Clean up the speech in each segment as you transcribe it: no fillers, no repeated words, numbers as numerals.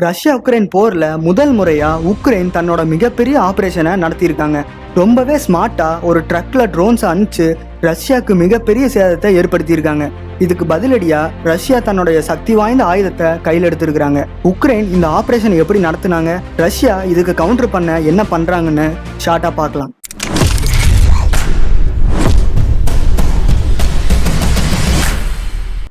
Russia Ukraine போர்ல முதல் முறையா உக்ரைன் தன்னோட மிகப்பெரிய ஆபரேஷனை நடத்தியிருக்காங்க. ரொம்பவே ஸ்மார்ட்டா ஒரு ட்ரக்ல ட்ரோன்ஸ் அனுப்பிச்சு ரஷ்யாவுக்கு மிகப்பெரிய சேதத்தை ஏற்படுத்தியிருக்காங்க. இதுக்கு பதிலடியா ரஷ்யா தன்னுடைய சக்தி வாய்ந்த ஆயுதத்தை கையில் எடுத்திருக்கிறாங்க. உக்ரைன் இந்த ஆபரேஷன் எப்படி நடத்தினாங்க, ரஷ்யா இதுக்கு கவுண்டர் பண்ண என்ன பண்றாங்கன்னு ஷார்ட்டா பார்க்கலாம்.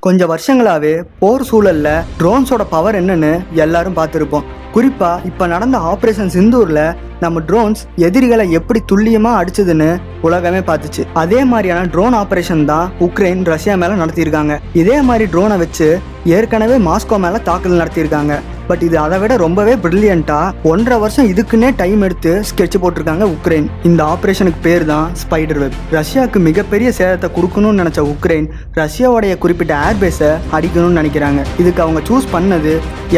கொஞ்சம் வருஷங்களாவே போர் சூழல்ல ட்ரோன்ஸோட பவர் என்னன்னு எல்லாரும் பார்த்துருப்போம். குறிப்பா இப்ப நடந்த ஆபரேஷன் சிந்தூர்ல நம்ம ட்ரோன்ஸ் எதிரிகளை எப்படி துல்லியமா அடிச்சதுன்னு உலகமே பார்த்துச்சு. அதே மாதிரியான ட்ரோன் ஆபரேஷன் தான் உக்ரைன் ரஷ்யா மேல நடத்தியிருக்காங்க. இதே மாதிரி ட்ரோனை வச்சு ஏற்கனவே மாஸ்கோ மேல தாக்குதல் நடத்தியிருக்காங்க. பட் இது அதை விட ரொம்பவே பிரில்லியண்டா 1.5 வருஷம் இதுக்குன்னே டைம் எடுத்து ஸ்கெட்ச் போட்டிருக்காங்க உக்ரைன். இந்த ஆபரேஷனுக்கு பேர் தான் ஸ்பைடர் வெப். ரஷ்யாவுக்கு மிகப்பெரிய சேதத்தை கொடுக்கணும்னு நினைச்ச உக்ரைன் ரஷ்யாவுடைய குறிப்பிட்ட ஏர்பேஸை அடிக்கணும்னு நினைக்கிறாங்க. இதுக்கு அவங்க சூஸ் பண்ணது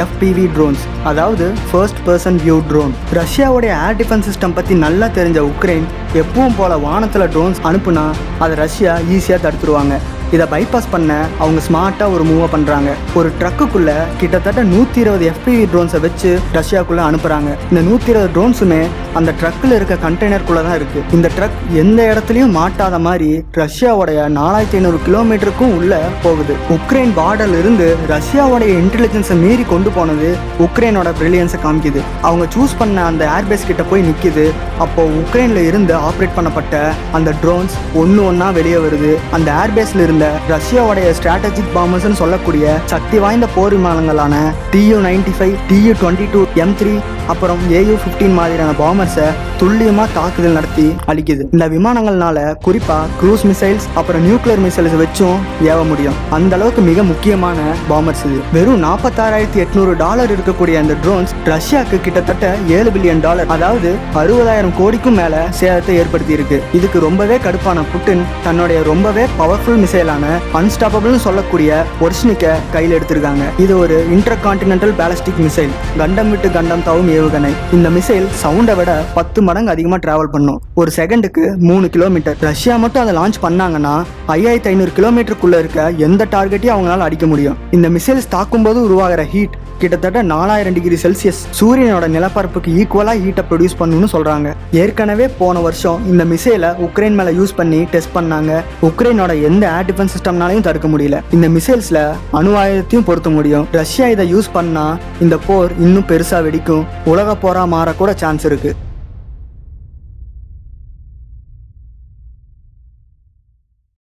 FPV ட்ரோன்ஸ், அதாவது ஃபர்ஸ்ட் பர்சன் வியூ ட்ரோன். ரஷ்யாவுடைய ஏர் டிஃபென்ஸ் சிஸ்டம் பத்தி நல்லா தெரிஞ்ச உக்ரைன் எப்பவும் போல வானத்துல ட்ரோன்ஸ் அனுப்புனா அதை ரஷ்யா ஈஸியா தடுத்துருவாங்க. இதை பைபாஸ் பண்ண அவங்க ஸ்மார்ட்டா ஒரு மூவ் பண்றாங்க. ஒரு ட்ரக்குக்குள்ள கிட்டத்தட்ட 120 FPV ட்ரோன்ஸை வச்சு ரஷ்யாக்குள்ள அனுப்புறாங்க. இந்த 120 ட்ரோன்ஸுமே அந்த ட்ரக்ல இருக்க கண்டெய்னருக்குள்ள தான் இருக்கு. இந்த ட்ரக் எந்த இடத்துலயும் மாட்டாத மாதிரி ரஷ்யாவுடைய 4500 கிலோமீட்டருக்கும் உள்ள போகுது. உக்ரைன் பார்டர்ல இருந்து ரஷ்யாவுடைய இன்டெலிஜென்ஸை மீறி கொண்டு போனது உக்ரைனோட பிரில்லியன்ஸை காமிக்குது. அவங்க சூஸ் பண்ண அந்த ஏர்பேஸ் கிட்ட போய் நிக்குது. அப்போ உக்ரைன்ல இருந்து ஆப்ரேட் பண்ணப்பட்ட அந்த ட்ரோன்ஸ் ஒன்னா வெளியே வருது. அந்த ஏர்பேஸ்ல இருந்து ரஷ்யாவுடைய ஸ்ட்ராட்டஜிக் பாம்பர்ஸ் சொல்லக்கூடிய சக்தி வாய்ந்த போர் விமானங்களான Tu-95, Tu-22, M3 அப்புறம் AU-15 மாதிரியான பாம்பர்ஸை துல்லியமா தாக்குதல் நடத்தி அழிக்குது. இந்த விமானங்கள்னால குறிப்பா க்ரூஸ் மிசைல்ஸ் அப்புறம் நியூக்ளியர் மிசைல்ஸ் வச்சும் ஏவ முடியும். அந்த அளவுக்கு மிக முக்கியமான பாம்பர்ஸ் இது. வெறும் $46,800 இருக்கக்கூடிய அந்த ட்ரோன்ஸ் ரஷ்யாவுக்கு கிட்டத்தட்ட $7 பில்லியன், அதாவது 60,000 கோடிக்கும் மேல சேதத்தை ஏற்படுத்தி இருக்கு. இதுக்கு ரொம்பவே கடுப்பான புட்டின் தன்னுடைய ரொம்பவே பவர்ஃபுல் மிசைலான அன்ஸ்டாப்பபிள்னு சொல்லக்கூடிய ஒர்ஷ்னிக்கை கையில் எடுத்திருக்காங்க. இது ஒரு இன்டர் கான்டினென்டல் பேலிஸ்டிக் மிசைல், கண்டம் விட்டு கண்டம் தாவும் ஏவுகணை. இந்த மிசைல் சவுண்டை விட 10 மடங்கு அதிகமா டிராவல் பண்ணும். ஒரு செகண்டுக்கு 3 கிலோமீட்டர். ரஷ்யா மட்டும் அதை லான்ச் பண்ணாங்கன்னா 5500 கிலோமீட்டருக்குள்ள இருக்க எந்த டார்கெட்டையும் அவங்களால அடிக்க முடியும். இந்த மிசைல்ஸ் தாக்கும் போது உருவாகிற ஹீட் கிட்டத்தட்ட 4000 டிகிரி செல்சியஸ் சூரியனோட நிலப்பரப்புக்கு ஈக்குவலா ஹீட்டை ப்ரொடியூஸ் பண்ணணும்னு சொல்றாங்க. ஏற்கனவே போன வருஷம் இந்த மிசைலை உக்ரைன் மேல யூஸ் பண்ணி டெஸ்ட் பண்ணாங்க. உக்ரைனோட எந்த ஏர் டிஃபென்ஸ் சிஸ்டம்னாலையும் தடுக்க முடியல. இந்த மிசைல்ஸ்ல அணு ஆயுதத்தையும் பொருத்த முடியும். ரஷ்யா இதை யூஸ் பண்ணா இந்த போர் இன்னும் பெருசா வெடிக்கும். உலக போரா மாற கூட சான்ஸ் இருக்கு.